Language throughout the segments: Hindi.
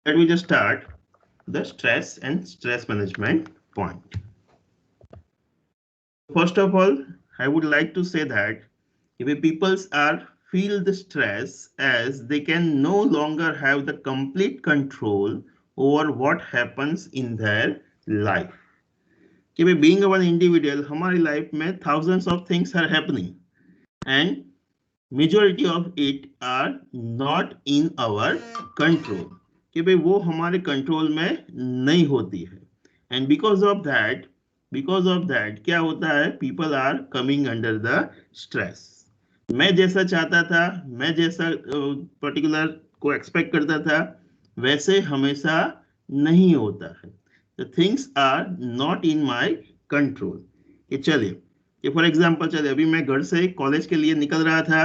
Let me just start the stress and stress management point. First of all, I would like to say that if people are feel the stress as they can no longer have the complete control over what happens in their life. कि भाई being an individual, हमारी life में thousands of things are happening and majority of it are not in our control. कि भाई वो हमारे कंट्रोल में नहीं होती है एंड बिकॉज ऑफ दैट क्या होता है people are coming under the stress मैं जैसा चाहता था मैं जैसा पर्टिकुलर को एक्सपेक्ट करता था वैसे हमेशा नहीं होता है the things are not in my control ये चलिए कि फॉर एग्जाम्पल चलिए अभी मैं घर से कॉलेज के लिए निकल रहा था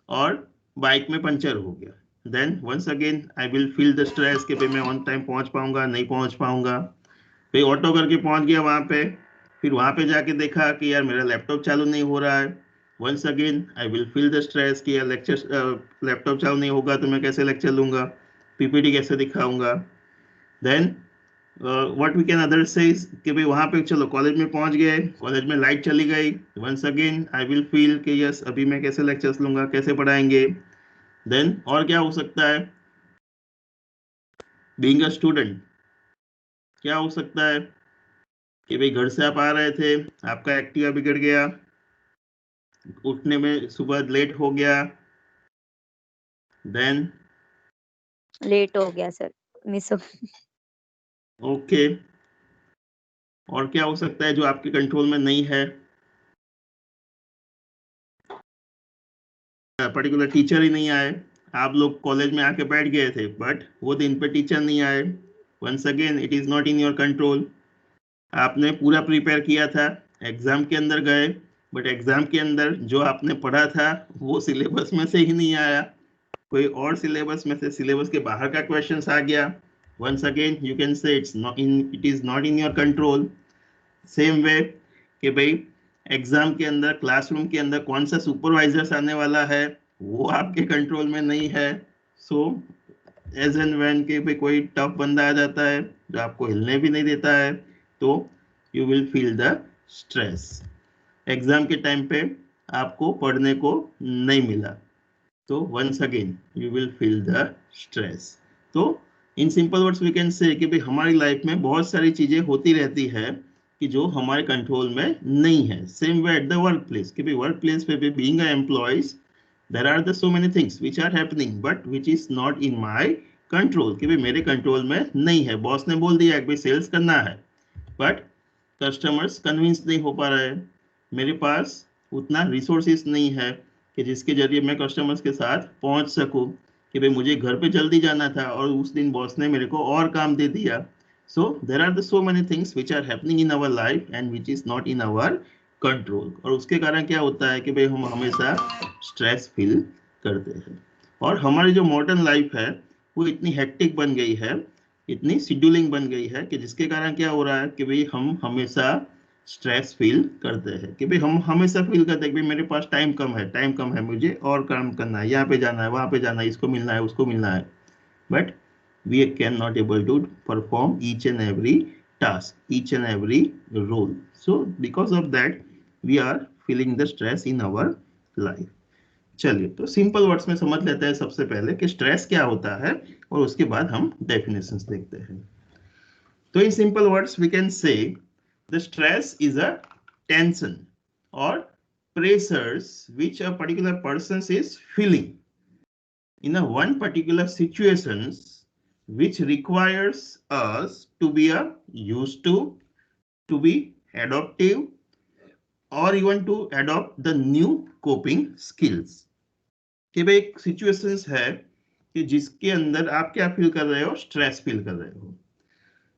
और बाइक में पंचर हो गया then once again I will feel the stress कि भाई मैं ऑन टाइम पहुंच पाऊंगा नहीं पहुंच पाऊंगा फिर ऑटो करके पहुंच गया वहां पे फिर वहां पे जाके देखा कि यार मेरा लैपटॉप चालू नहीं हो रहा है once again I will feel the stress कि यार लेक्चर लैपटॉप चालू नहीं होगा तो मैं कैसे लेक्चर लूंगा पीपीटी कैसे दिखाऊंगा then what we can other say कि भाई वहां पे चलो कॉलेज में पहुंच गए कॉलेज में लाइट चली गई once again I will feel कि यस अभी मैं कैसे लेक्चर्स लूंगा कैसे पढ़ाएंगे देन और क्या हो सकता है बीइंग अ स्टूडेंट क्या हो सकता है कि भाई घर से आप आ रहे थे आपका एक्टिवा बिगड़ गया उठने में सुबह लेट हो गया देन लेट हो गया सर, मिस हो ओके और क्या हो सकता है जो आपके कंट्रोल में नहीं है पर्टिकुलर टीचर ही नहीं आए आप लोग कॉलेज में आके बैठ गए थे बट वो दिन पे टीचर नहीं आए once again it is not in your control आपने पूरा प्रिपेयर किया था एग्जाम के अंदर गए बट एग्जाम के अंदर जो आपने पढ़ा था वो सिलेबस में से ही नहीं आया कोई और सिलेबस में से सिलेबस के बाहर का क्वेश्चन आ गया once again you can say it is not in your control same way कि भाई एग्जाम के अंदर क्लासरूम के अंदर कौन सा सुपरवाइजर्स आने वाला है वो आपके कंट्रोल में नहीं है सो एज एंड व्हेन के भाई कोई टफ बंदा आ जाता है जो आपको हिलने भी नहीं देता है तो you will feel the stress exam के टाइम पे आपको पढ़ने को नहीं मिला तो once again you will feel the stress तो in simple words we can say कि भाई हमारी लाइफ में बहुत सारी चीजें होती रहती है कि जो हमारे कंट्रोल में नहीं है same way at the work place कि भाई वर्क प्लेस पे भी being a employees there are the so many things which are happening but which is not in my control कि भाई मेरे कंट्रोल में नहीं है बॉस ने बोल दिया कि भाई सेल्स करना है बट कस्टमर्स कन्विंस नहीं हो पा रहे हैं मेरे पास उतना रिसोर्सेस नहीं है कि जिसके जरिए मैं कस्टमर्स के साथ पहुंच सकूं कि भाई मुझे घर पे जल्दी जाना था और उस दिन बॉस ने मेरे को और काम दे दिया so there are the so many things which are happening in our life and which is not in our control और उसके कारण क्या होता है कि भाई हम हमेशा स्ट्रेस फील करते हैं और हमारी जो मॉडर्न लाइफ है वो इतनी हेक्टिक बन गई है इतनी शेड्यूलिंग बन गई है कि जिसके कारण क्या हो रहा है कि भाई हम हमेशा स्ट्रेस फील करते हैं कि भाई हम हमेशा फील करते हैं कि भाई मेरे पास टाइम कम है मुझे और काम करना है यहाँ पे जाना है वहां पे जाना है इसको मिलना है उसको मिलना है but we can not able to perform each and every task each and every role so because of that we are feeling the stress in our life चलिए तो सिंपल वर्ड्स में समझ लेते हैं सबसे पहले कि स्ट्रेस क्या होता है और उसके बाद हम डेफिनेशंस देखते हैं तो in simple words we can say the stress is a tension or pressures which a particular person is feeling in a one particular situations which requires us to be used to be adaptive or even to adopt the new coping skills कि भाई एक सिचुएशंस है कि जिसके अंदर आप क्या फील कर रहे हो स्ट्रेस फील कर रहे हो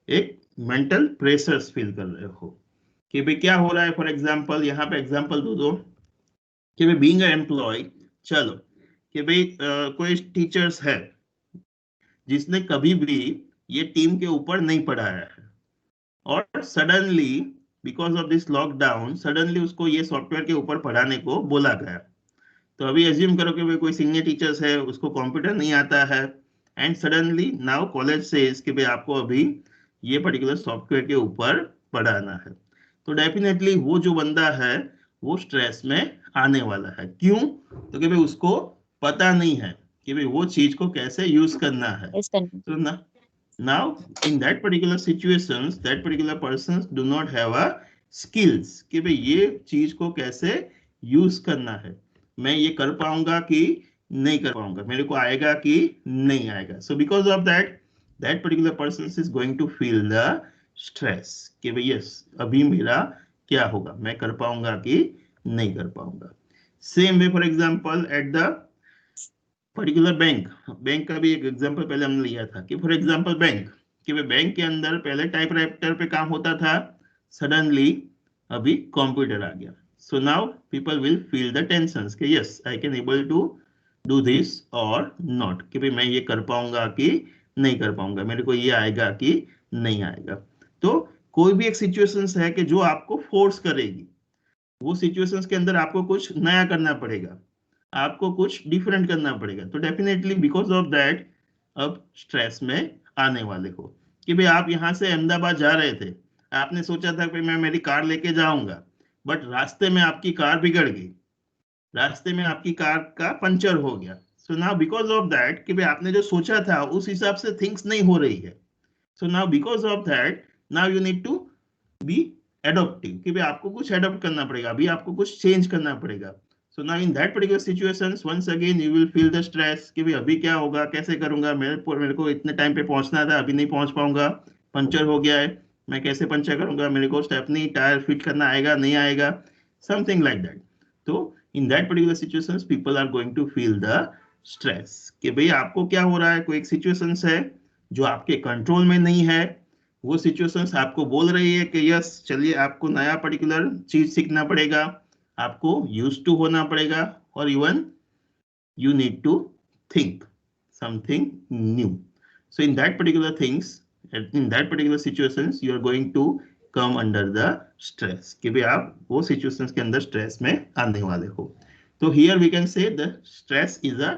एक मेंटल प्रेशर्स फील कर रहे हो कि भाई क्या हो रहा है फॉर एग्जांपल यहाँ पे एग्जांपल दो कि भाई बीइंग अ एम्प्लॉय चलो कि भाई कोई टीचर्स है जिसने कभी भी ये टीम के ऊपर नहीं पढ़ाया है और suddenly because of this lockdown suddenly उसको ये सॉफ्टवेयर के ऊपर पढ़ाने को बोला गया तो अभी एज्यूम करो कि भाई कोई सीनियर टीचर्स है उसको कंप्यूटर नहीं आता है and suddenly now college says कि भाई आपको अभी ये पर्टिकुलर सॉफ्टवेयर के ऊपर पढ़ाना है, तो डेफिनेटली वो जो बंदा है वो स्ट्रेस में आने वाला है। क्यों? तो कि भाई उसको पता नहीं है कि भाई वो चीज को कैसे यूज करना है। Yes, continue. So now in that particular situations that particular persons do not have a skills कि भाई ये चीज को कैसे यूज करना है, मैं ये कर पाऊंगा कि नहीं कर पाऊंगा, मेरे को आएगा कि नहीं आएगा। So because of that particular person is going to feel the stress कि भाई यस अभी मेरा क्या होगा, मैं कर पाऊंगा कि नहीं कर पाऊंगा। Same way for example at the particular bank का भी एक एग्जांपल पहले हमने लिया था कि फॉर एग्जांपल बैंक कि भाई बैंक के अंदर पहले टाइपराइटर पे काम होता था, सडनली अभी कंप्यूटर आ गया। So now people will feel the tensions कि yes I can able to do this और नॉट कि भाई मैं ये कर पाऊंगा कि नहीं कर पाऊंगा, मेरे को ये आएगा कि नहीं आएगा। तो कोई भी एक सिचुएशंस है कि जो आपको फोर्स करेगी, वो सिचुएशंस के अंदर आपको कुछ नया करना पड़ेगा, आपको कुछ डिफरेंट करना पड़ेगा। तो डेफिनेटली बिकॉज ऑफ दैट अब स्ट्रेस में आने वाले हो कि भाई आप यहाँ से अहमदाबाद जा रहे थे, आपने सोचा था कि मैं मेरी कार लेके जाऊंगा, बट रास्ते में आपकी कार बिगड़ गई, रास्ते में आपकी कार का पंचर हो गया। So now because of that कि भाई आपने जो सोचा था उस हिसाब से थिंग्स नहीं हो रही है। So now because of that now you need to be adaptive कि भाई आपको कुछ एडॉप्ट करना पड़ेगा, अभी आपको कुछ चेंज करना पड़ेगा। So now in that particular situations once again you will feel the stress कि भाई अभी क्या होगा, कैसे करूंगा, मेरे को इतने टाइम पे पहुंचना था, अभी नहीं पहुंच पाऊंगा, पंचर हो गया है, मैं कैसे पंचर करूंगा, मेरे को स्टेपनी टायर फिट करना आएगा नहीं आएगा, समथिंग लाइक दैट। तो in that particular situations people are going to feel the stress कि भाई आपको क्या हो रहा है, कोई एक सिचुएशंस है जो आपके कंट्रोल में नहीं है, वो सिचुएशंस आपको बोल रही है कि यस चलिए आपको नया पर्टिकुलर चीज सीखना पड़ेगा, आपको यूज टू होना पड़ेगा, और even you need to think something new. So in that particular things, in that particular situations you are going to come under the stress कि भाई आप वो सिचुएशंस के अंदर स्ट्रेस में आने वाले हो। तो here we can say the stress is a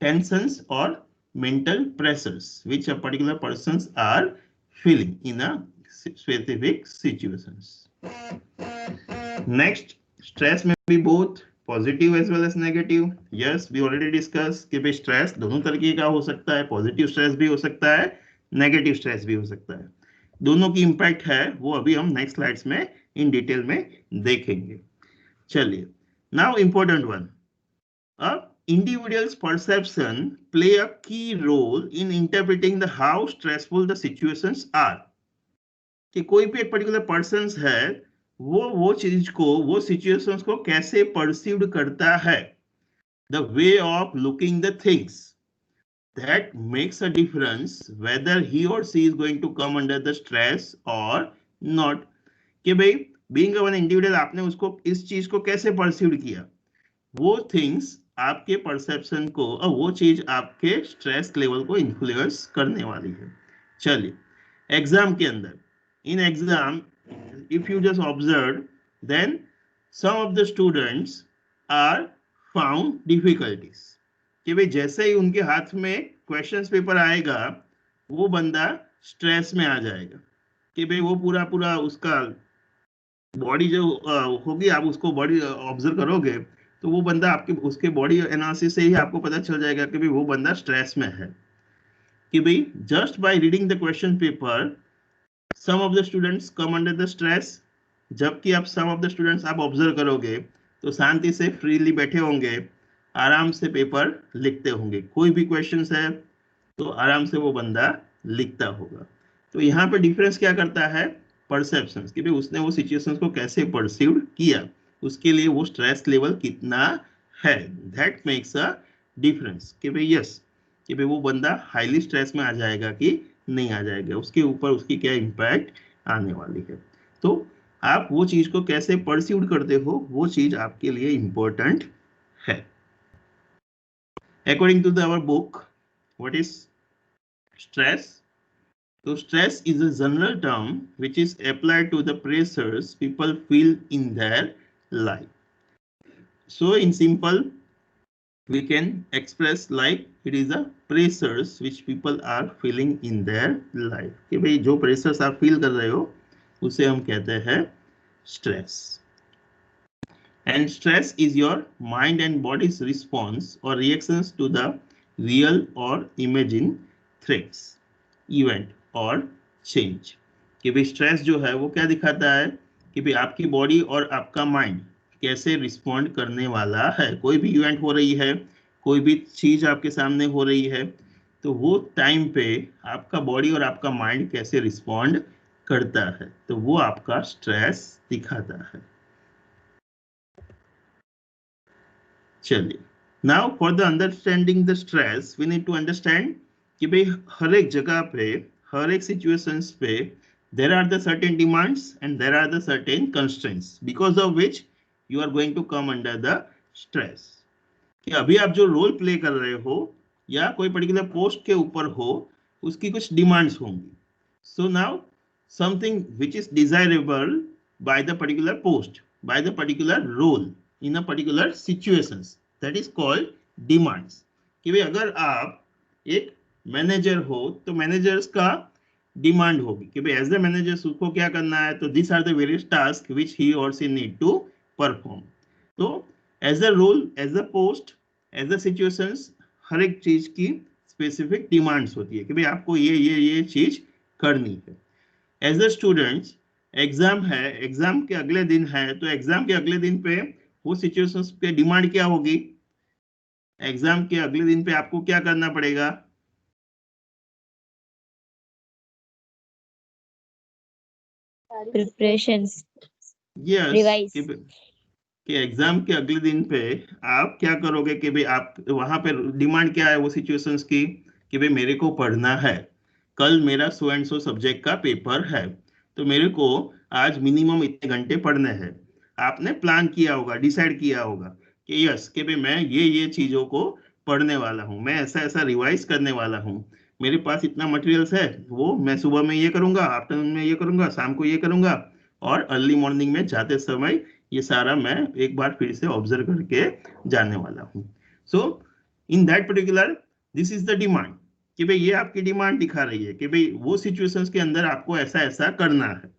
tensions और mental pressures which a particular persons are feeling in a specific situations. Next, stress may be both positive as well as negative. Yes, we already discussed कि भाई stress दोनों तरीके का हो सकता है, positive stress भी हो सकता है, negative stress भी हो सकता है। दोनों की impact है वो अभी हम next slides में in detail में देखेंगे। चलिए, now important one. अब individual's perception play a key role in interpreting the how stressful the situations are. कि कोई भी एक पर्टिकुलर पर्सन है वो चीज को, वो सिचुएशंस को कैसे परसीव्ड करता है, the way of looking the things that makes a difference whether he or she is going to come under the stress or not. कि भाई being an individual आपने उसको इस चीज को कैसे परसीव्ड किया, वो थिंग्स आपके परसेप्शन को और वो चीज आपके स्ट्रेस लेवल को इन्फ्लुएंस करने वाली है। चलिए, एग्जाम के अंदर, in exam if you just observe then some of the students are found difficulties कि भाई जैसे ही उनके हाथ में क्वेश्चंस पेपर आएगा वो बंदा स्ट्रेस में आ जाएगा कि भाई वो पूरा उसका बॉडी जो होगी, आप उसको बॉडी ऑब्जर्व करोगे तो वो बंदा आपके उसके बॉडी एनालिसिस से ही आपको पता चल जाएगा कि भाई वो बंदा स्ट्रेस में है। कि भाई just by reading the question paper some of the students come under the stress, जबकि आप some of the students आप ऑब्जर्व करोगे तो शांति से फ्रीली बैठे होंगे, आराम से पेपर लिखते होंगे, कोई भी क्वेश्चंस है तो आराम से वो बंदा लिखता होगा। तो यहाँ पे डिफरेंस क्या करता है, परसेप्शंस कि भाई उसने वो सिचुएशंस को कैसे परसीव किया, उसके लिए वो स्ट्रेस लेवल कितना है, दैट मेक्स अ डिफरेंस कि भाई यस कि भाई वो बंदा हाईली स्ट्रेस में आ जाएगा कि नहीं आ जाएगा, उसके ऊपर उसकी क्या इम्पैक्ट आने वाली है। तो आप वो चीज को कैसे परसीव करते हो वो चीज आपके लिए इंपॉर्टेंट है। According to our book what is stress? तो stress is a general term which is applied to the pressures people feel in their life. So in simple we can express like it is a pressures which people are feeling in their life. कि भाई जो pressures आप feel कर रहे हो उसे हम कहते हैं stress. And stress is your mind and body's response or reactions to the real or imagined threats, event or change. कि भाई stress जो है वो क्या दिखाता है कि भाई आपकी बॉडी और आपका माइंड कैसे रिस्पॉन्ड करने वाला है. कोई भी इवेंट हो रही है, कोई भी चीज आपके सामने हो रही है, तो वो टाइम पे आपका बॉडी और आपका माइंड कैसे रिस्पॉन्ड करता है, तो वो आपका स्ट्रेस दिखाता है. चलिए, now for the understanding the stress we need to understand कि भाई हर एक जगह पे, हर एक सिचुएशंस पे there are the certain demands and there are the certain constraints because of which you are going to come under the stress. कि अभी आप जो रोल प्ले कर रहे हो या कोई पर्टिकुलर पोस्ट के ऊपर हो, उसकी कुछ डिमांड्स होंगी. So now something which is desirable by the particular post, by the particular role in a particular situations, that is called demands. कि भाई अगर आप एक मैनेजर हो तो मैनेजर्स का डिमांड होगी कि भाई एज ए मैनेजर उसको क्या करना है, तो this are the various task which he और शी नीड टू परफॉर्म. तो as a role, as a post, as a situations, हर एक चीज की स्पेसिफिक डिमांड्स होती है कि भाई आपको ये चीज करनी है. एज अ स्टूडेंट्स, एग्जाम है, एग्जाम के अगले दिन है, तो एग्जाम के अगले दिन पे वो सिचुएशंस पे डिमांड क्या होगी, एग्जाम के अगले दिन पे आपको क्या करना पड़ेगा, प्रिपरेशंस, यस, रिवाइज. कि एग्जाम के अगले दिन पे आप क्या करोगे कि भाई आप वहां पे डिमांड क्या है वो सिचुएशंस की कि भाई मेरे को पढ़ना है, कल मेरा सो एंड सो सब्जेक्ट का पेपर है, तो मेरे को आज मिनिमम इतने घंटे पढ़ने हैं. आपने प्लान किया होगा, डिसाइड किया होगा कि यस कि भाई मैं ये चीजों को पढ़ने वाला हूँ, मैं ऐसा ऐसा रिवाइज करने वाला हूँ, मेरे पास इतना मटेरियल्स है, वो मैं सुबह में ये करूंगा, आफ्टरनून में ये करूंगा, शाम को ये करूंगा, और अर्ली मॉर्निंग में जाते समय ये सारा मैं एक बार फिर से ऑब्जर्व करके जाने वाला हूँ. So in that particular this is the demand कि भाई ये आपकी डिमांड दिखा रही है कि भाई वो सिचुएशंस के अंदर आपको ऐसा ऐसा करना है.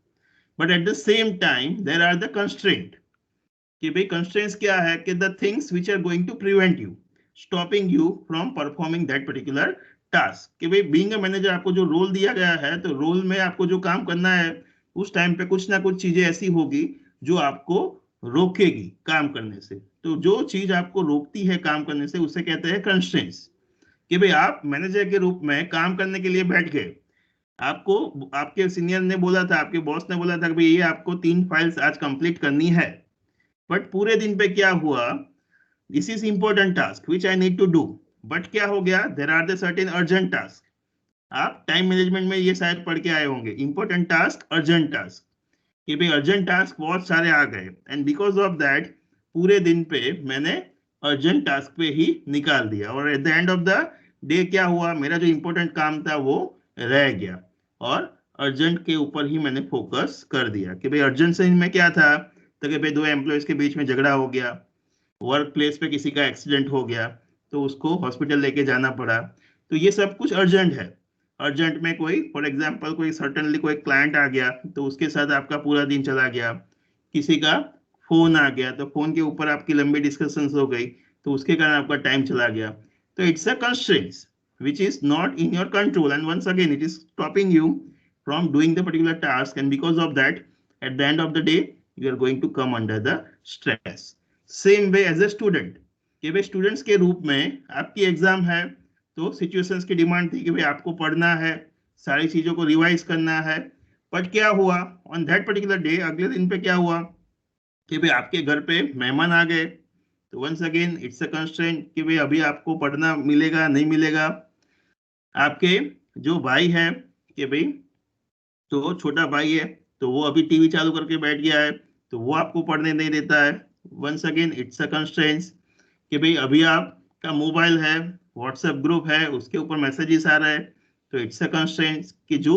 But at the same time there are the constraint कि भाई कंस्ट्रेंट्स क्या है कि the things which are going to prevent you, stopping you from performing that particular task. कि भाई बीइंग अ मैनेजर आपको जो रोल दिया गया है, तो रोल में आपको जो काम करना है उस टाइम पे कुछ ना कुछ चीजें ऐसी होगी जो आपको रोकेगी काम करने से. तो जो चीज आपको रोकती है काम करने से उसे कहते हैं कंस्ट्रेंट्स. कि भाई आप मैनेजर के रूप में काम करने के लिए बैठ गए, आपको आपके सीनियर ने बोला था, आपके बॉस ने बोला था कि भाई ये आपको 3 फाइल्स आज कंप्लीट करनी है, बट पूरे दिन पे क्या हुआ, this is important task which I need to do, but क्या हो गया, there are the certain urgent task. आप टाइम मैनेजमेंट में ये शायद पढ़ के आए होंगे, इंपॉर्टेंट टास्क, अर्जेंट टास्क, कि भाई अर्जेंट टास्क बहुत सारे आ गए एंड बिकॉज ऑफ दैट पूरे दिन पे मैंने अर्जेंट टास्क पे ही निकाल दिया, और at the end of the day क्या हुआ, मेरा जो इंपॉर्टेंट काम था वो रह गया और अर्जेंट के ऊपर ही मैंने फोकस कर दिया. कि भाई अर्जेंट से में क्या था, तो कि भाई दो एम्प्लॉयज के बीच में झगड़ा हो गया, वर्क प्लेस पे किसी का एक्सीडेंट हो गया, तो उसको हॉस्पिटल लेके जाना पड़ा, तो ये सब कुछ अर्जेंट है. अर्जेंट में कोई फॉर एग्जांपल कोई सर्टेनली कोई क्लाइंट आ गया, तो उसके साथ आपका पूरा दिन चला गया, किसी का फोन आ गया, तो फोन के ऊपर आपकी लंबी डिस्कशंस हो गई, तो उसके कारण आपका टाइम चला गया. तो it's a constraints which is not in your control, and once again it is stopping you from doing the particular task, and because of that at the end of the day you are going to come under the stress. Same way as a student कि भाई स्टूडेंट्स के रूप में आपकी एग्जाम है, तो सिचुएशंस की डिमांड थी कि भाई आपको पढ़ना है, सारी चीजों को रिवाइज करना है, बट क्या हुआ ऑन दैट पर्टिकुलर डे, अगले दिन पे क्या हुआ कि भाई आपके घर पे मेहमान आ गए, तो once again it's a constraint कि भाई अभी आपको पढ़ना मिलेगा नहीं मिलेगा. आपके जो भाई है कि भाई, तो छोटा भाई है, तो वो अभी टीवी चालू करके बैठ गया है, तो वो आपको पढ़ने नहीं देता है, once again it's a constraints कि भाई अभी आपका मोबाइल है, व्हाट्सएप ग्रुप है, उसके ऊपर मैसेजेस आ रहा है, तो इट्स अ कंस्ट्रेंट्स कि जो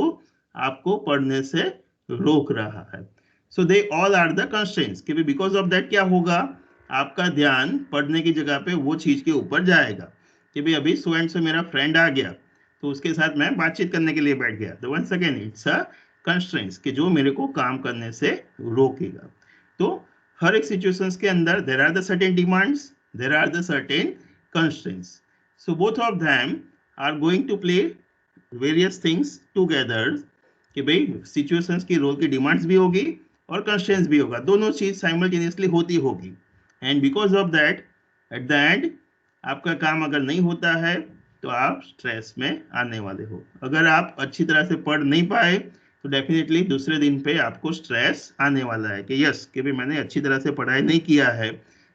आपको पढ़ने से रोक रहा है. So they all are the constraints कि भाई बिकॉज ऑफ दैट क्या होगा आपका ध्यान पढ़ने की जगह पे वो चीज के ऊपर जाएगा कि भाई अभी सो एंड सो मेरा फ्रेंड आ गया तो उसके साथ मैं बातचीत करने के लिए बैठ गया, तो once again it's a constraints कि जो मेरे को काम करने से रोकेगा। तो हर एक सिचुएशंस के अंदर there are the certain demands, there are the certain constraints, so both of them are going to play various things together कि भाई सिचुएशंस की रोल की डिमांड्स भी होगी और कंस्ट्रेंट्स भी होगा, दोनों चीज साइमल्टेनियसली होती होगी। And because of that at the end आपका काम अगर नहीं होता है तो आप स्ट्रेस में आने वाले हो। अगर आप अच्छी तरह से पढ़ नहीं पाए तो डेफिनेटली दूसरे दिन पे आपको स्ट्रेस आने वाला है कि यस कि भाई मैंने अच्छी तरह से पढ़ाई नहीं किया है,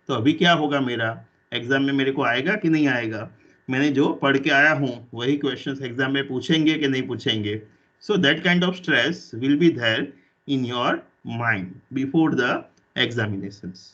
तो अभी क्या होगा, मेरा एग्जाम में मेरे को आएगा कि नहीं आएगा, मैंने जो पढ़ के आया हूँ वही क्वेश्चंस एग्जाम में पूछेंगे कि नहीं पूछेंगे। So that kind of stress will be there in your mind before the examinations.